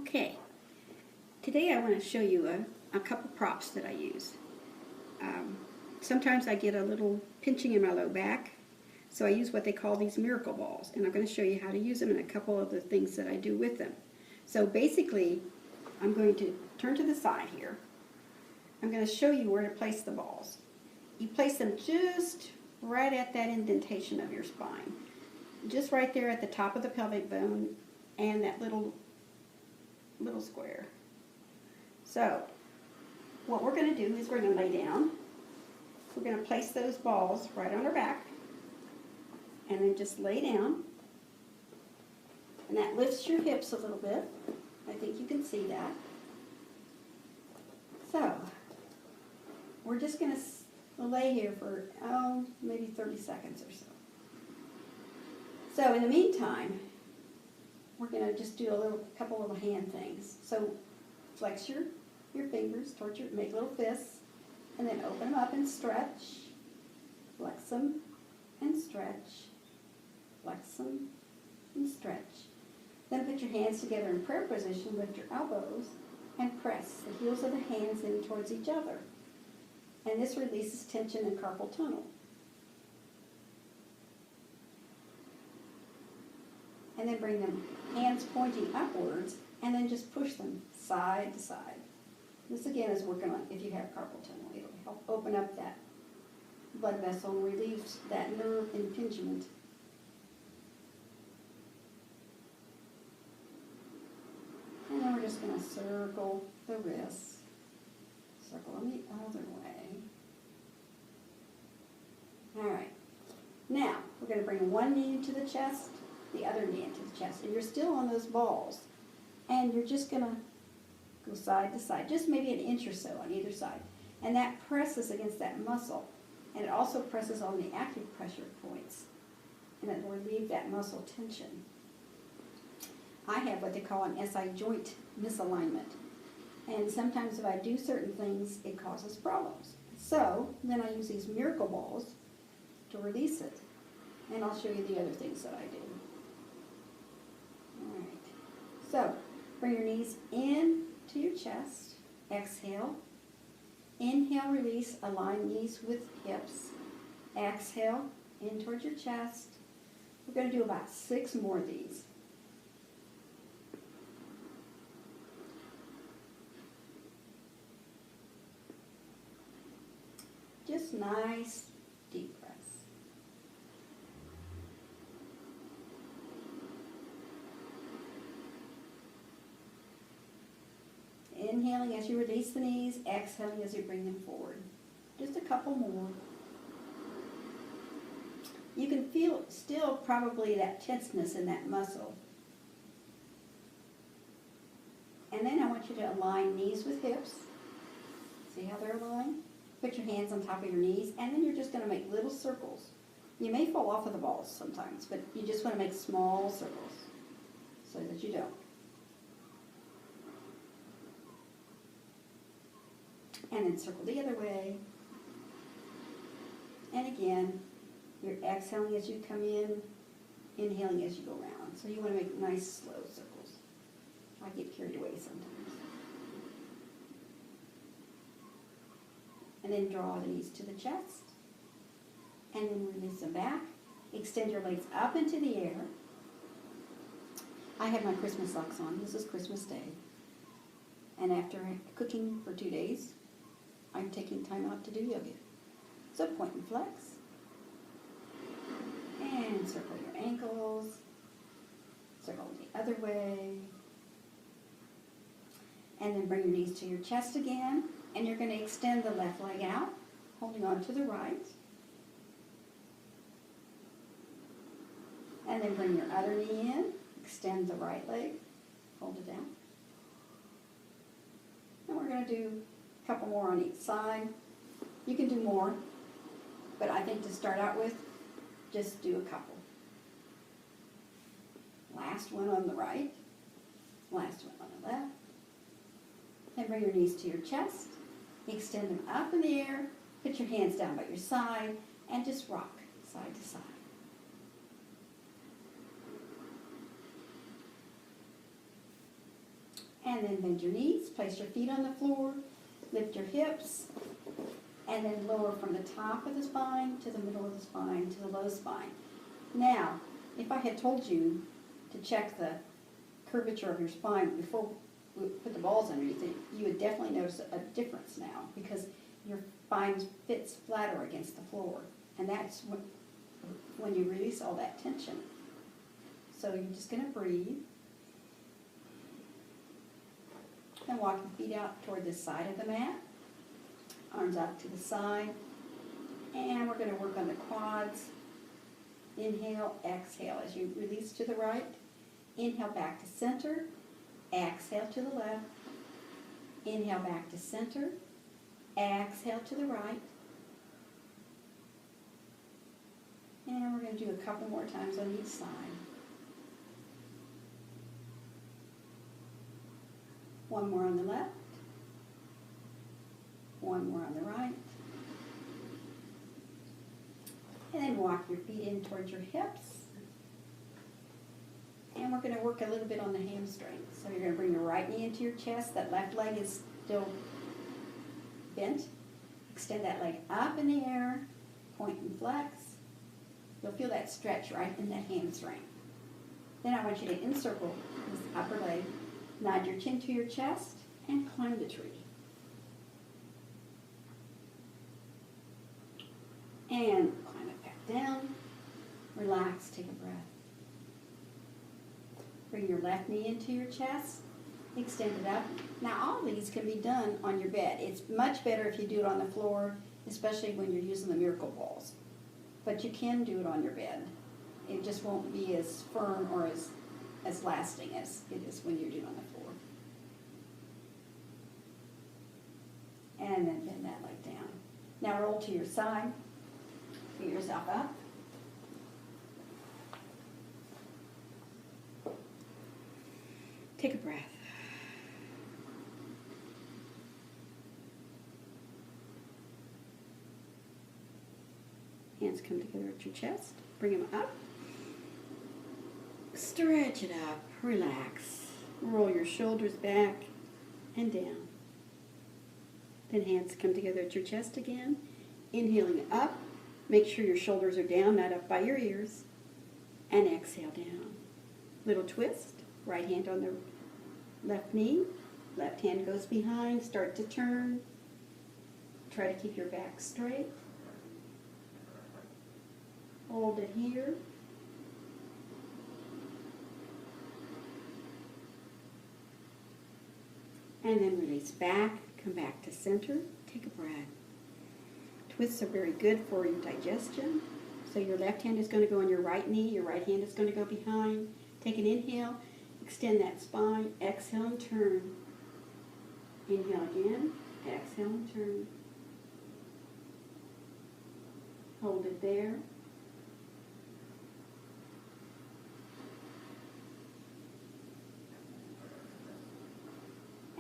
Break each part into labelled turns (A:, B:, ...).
A: Okay, today I want to show you a couple props that I use. Sometimes I get a little pinching in my low back, so I use what they call these miracle balls, and I'm going to show you how to use them and a couple of the things that I do with them. So basically, I'm going to turn to the side here. I'm going to show you where to place the balls. You place them just right at that indentation of your spine, just right there at the top of the pelvic bone and that little square. So what we're going to do is we're going to lay down. We're going to place those balls right on our back and then just lay down. And that lifts your hips a little bit. I think you can see that. So we're just going to lay here for maybe 30 seconds or so. So in the meantime, we're going to just do a couple little hand things. So flex your fingers towards make little fists, and then open them up and stretch. Flex them and stretch. Flex them and stretch. Then put your hands together in prayer position, lift your elbows, and press the heels of the hands in towards each other. And this releases tension in carpal tunnel. And then bring them hands pointing upwards, and then just push them side to side. This again is working on if you have carpal tunnel. It'll help open up that blood vessel and relieve that nerve impingement. And then we're just going to circle the wrists, circle them the other way. All right. Now we're going to bring one knee into the chest, the other knee into the chest, and you're still on those balls, and you're just going to go side to side, just maybe an inch or so on either side, and that presses against that muscle, and it also presses on the acupressure points, and it will relieve that muscle tension. I have what they call an SI joint misalignment, and sometimes if I do certain things, it causes problems. So then I use these miracle balls to release it, and I'll show you the other things that I do. All right. So bring your knees in to your chest. Exhale. Inhale, release, align knees with hips. Exhale, in towards your chest. We're going to do about 6 more of these. Just nice, deep breaths. Inhaling as you release the knees, exhaling as you bring them forward. Just a couple more. You can feel still probably that tenseness in that muscle. And then I want you to align knees with hips. See how they're aligned? Put your hands on top of your knees, and then you're just going to make little circles. You may fall off of the balls sometimes, but you just want to make small circles so that you don't. And then circle the other way. And again, you're exhaling as you come in, inhaling as you go around. So you want to make nice, slow circles. I get carried away sometimes. And then draw the knees to the chest. And then release them back. Extend your legs up into the air. I have my Christmas socks on. This is Christmas Day. And after cooking for 2 days, I'm taking time out to do yoga. So point and flex. And circle your ankles. Circle the other way. And then bring your knees to your chest again. And you're going to extend the left leg out, holding on to the right. And then bring your other knee in. Extend the right leg. Hold it down. And we're going to do a couple more on each side. You can do more, but I think to start out with, just do a couple. Last one on the right. Last one on the left. Then bring your knees to your chest. Extend them up in the air. Put your hands down by your side and just rock side to side. And then bend your knees, place your feet on the floor, lift your hips, and then lower from the top of the spine to the middle of the spine to the low spine. Now, if I had told you to check the curvature of your spine before we put the balls underneath it, you would definitely notice a difference now because your spine fits flatter against the floor. And that's when you release all that tension. So you're just going to breathe. And walk your feet out toward the side of the mat. Arms out to the side. And we're going to work on the quads. Inhale, exhale as you release to the right. Inhale back to center. Exhale to the left. Inhale back to center. Exhale to the right. And we're going to do a couple more times on each side. One more on the left. One more on the right. And then walk your feet in towards your hips. And we're going to work a little bit on the hamstring. So you're going to bring your right knee into your chest. That left leg is still bent. Extend that leg up in the air. Point and flex. You'll feel that stretch right in that hamstring. Then I want you to encircle this upper leg. Nod your chin to your chest and climb the tree. And climb it back down. Relax, take a breath. Bring your left knee into your chest. Extend it up. Now all these can be done on your bed. It's much better if you do it on the floor, especially when you're using the miracle balls. But you can do it on your bed. It just won't be as firm or as lasting as it is when you're doing it on the floor. And then bend that leg down. Now roll to your side. Get yourself up. Take a breath. Hands come together at your chest. Bring them up. Stretch it up. Relax. Roll your shoulders back and down. Then hands come together at your chest again. Inhaling up. Make sure your shoulders are down, not up by your ears. And exhale down. Little twist. Right hand on the left knee. Left hand goes behind. Start to turn. Try to keep your back straight. Hold it here. And then release back. Come back to center. Take a breath. Twists are very good for your digestion. So your left hand is going to go on your right knee. Your right hand is going to go behind. Take an inhale. Extend that spine. Exhale and turn. Inhale again. Exhale and turn. Hold it there.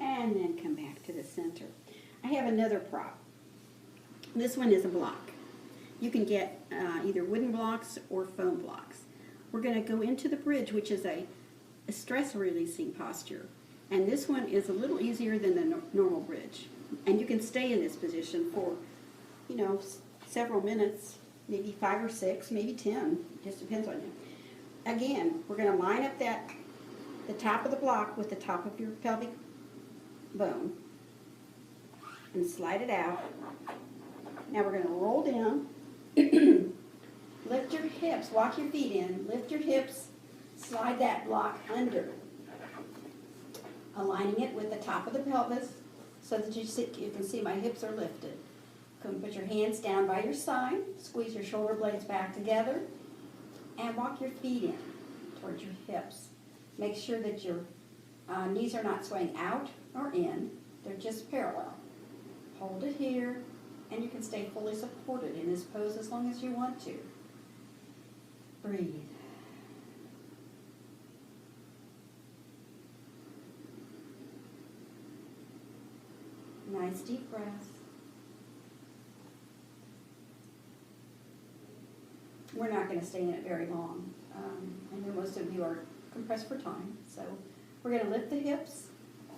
A: And then come back to the center. I have another prop. This one is a block. You can get either wooden blocks or foam blocks. We're going to go into the bridge, which is a stress releasing posture. And this one is a little easier than the normal bridge. And you can stay in this position for, several minutes, maybe 5 or 6, maybe 10. Just depends on you. Again, we're going to line up the top of the block with the top of your pelvic bone and slide it out. Now we're going to roll down, lift your hips, walk your feet in, lift your hips, slide that block under, aligning it with the top of the pelvis so that you can see my hips are lifted. Come put your hands down by your side, squeeze your shoulder blades back together, and walk your feet in towards your hips. Make sure that your knees are not swaying out or in, they're just parallel. Hold it here, and you can stay fully supported in this pose as long as you want to. Breathe. Nice deep breaths. We're not going to stay in it very long. I know most of you are compressed for time, so we're going to lift the hips,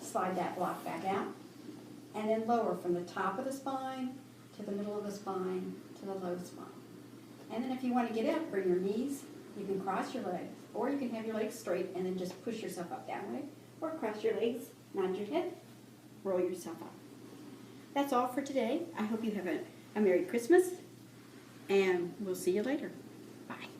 A: slide that block back out, and then lower from the top of the spine to the middle of the spine to the low spine. And then if you want to get up, bring your knees, you can cross your legs, or you can have your legs straight and then just push yourself up that way, or cross your legs, nod your head, roll yourself up. That's all for today. I hope you have a Merry Christmas, and we'll see you later. Bye.